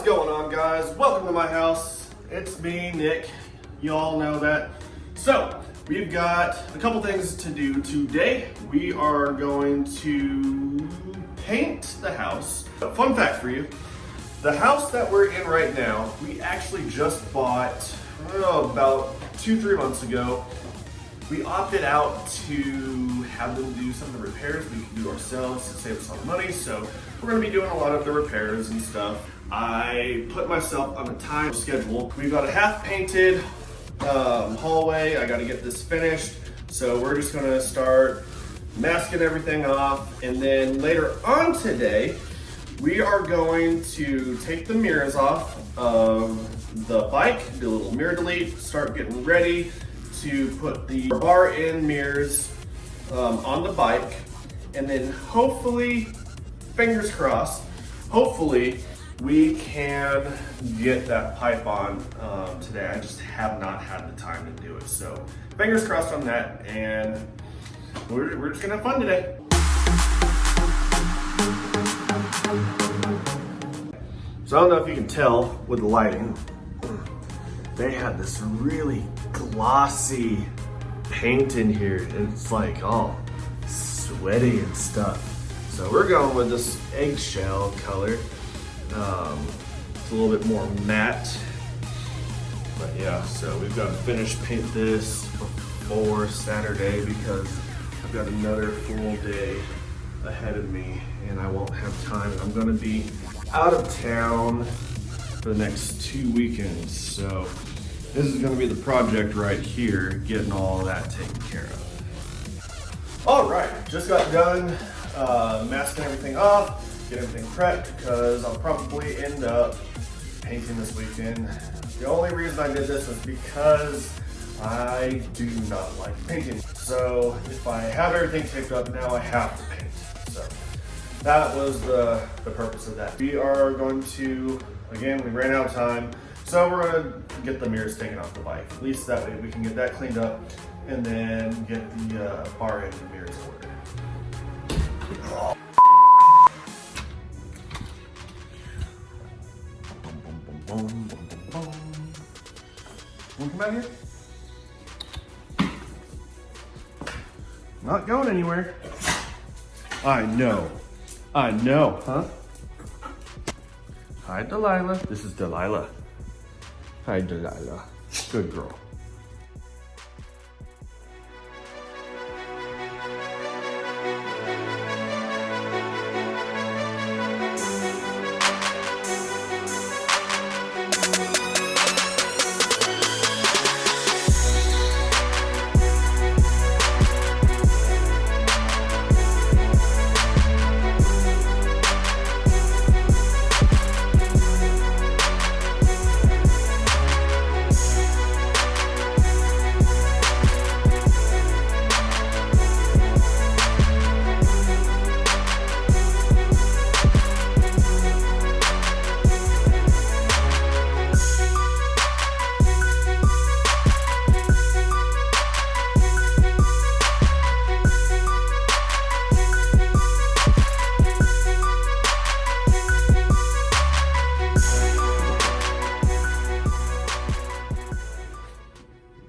going on, guys? Welcome to my house. It's me, Nick. You all know that. So, we've got a couple things to do today. We are going to paint the house. A fun fact for you, the house that we're in right now, we actually just bought about 2-3 months ago. We opted out to have them do some of the repairs we can do ourselves to save us some money, so we're going to be doing a lot of the repairs and stuff. I put myself on a time schedule. We've got a half painted hallway. I got to get this finished, so we're just going to start masking everything off, and then later on today we are going to take the mirrors off of the bike, do a little mirror delete, start getting ready to put the bar end mirrors on the bike, and then hopefully, fingers crossed, hopefully we can get that pipe on today. I just have not had the time to do it, so fingers crossed on that, and we're just gonna have fun today. So I don't know if you can tell with the lighting, they had this really glossy paint in here, and it's like all sweaty and stuff. So we're going with this eggshell color. It's a little bit more matte, but yeah, so we've got to finish paint this before Saturday because I've got another full day ahead of me and I won't have time. I'm gonna be out of town for the next 2 weekends, so this is gonna be the project right here, getting all that taken care of. All right, just got done masking everything off, get everything prepped, because I'll probably end up painting this weekend. The only reason I did this was because I do not like painting. So if I have everything taped up, now I have to paint. So that was the purpose of that. We are going to, again, we ran out of time, so we're gonna get the mirrors taken off the bike. At least that way we can get that cleaned up and then get the bar end and mirrors ordered. Wanna come out here? Not going anywhere. I know, huh? Hi, Delilah. This is Delilah. Hi, Delilah. Good girl.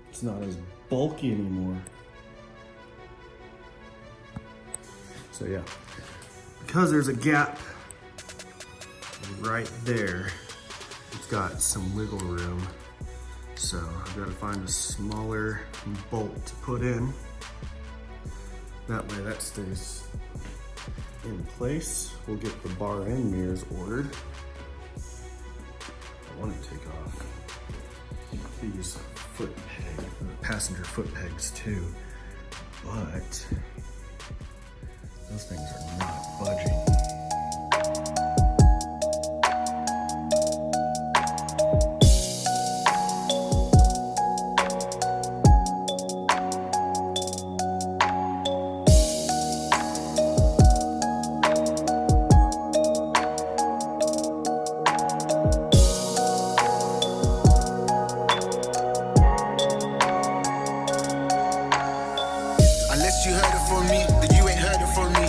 It's not as bulky anymore. So yeah, because there's a gap right there, it's got some wiggle room. So I've got to find a smaller bolt to put in. That way that stays in place. We'll get the bar end mirrors ordered. I want to take off these passenger foot pegs too, but those things are not budging. Unless you heard it from me, then you ain't heard it from me.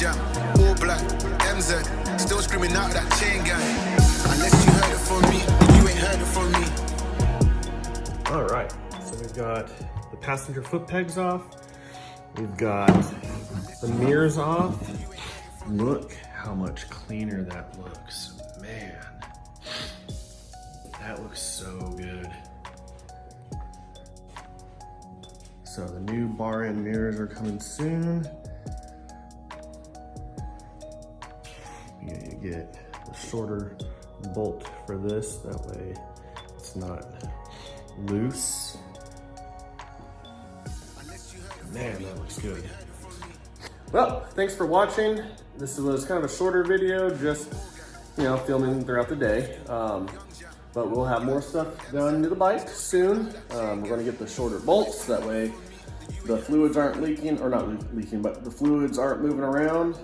jam, all black, MZ, still screaming out that chain gang. Unless you heard it from me, you ain't heard it from me. All right, so we've got the passenger foot pegs off. We've got the mirrors off. Look how much cleaner that looks. Man, that looks so good. So the new bar end mirrors are coming soon. You get a shorter bolt for this, that way it's not loose. Man, that looks good. Well, thanks for watching. This was kind of a shorter video, just, you know, filming throughout the day. But we'll have more stuff done to the bike soon. We're gonna get the shorter bolts, that way the fluids aren't leaking, or not leaking, but the fluids aren't moving around.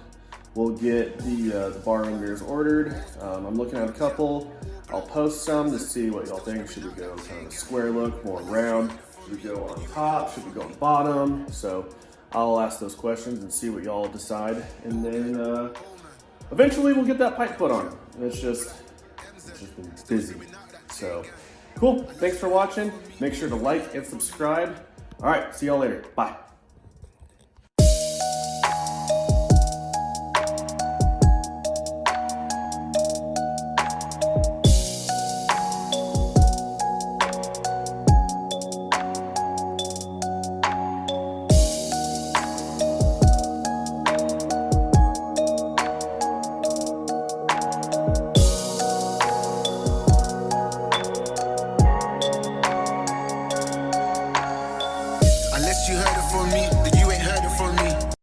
We'll get the bar end mirrors ordered. I'm looking at a couple. I'll post some to see what y'all think. Should we go kind of a square look, more round? Should we go on top? Should we go on bottom? So I'll ask those questions and see what y'all decide. And then eventually we'll get that pipe put on. It's just been busy. So cool, thanks for watching. Make sure to like and subscribe. All right, see y'all later, bye.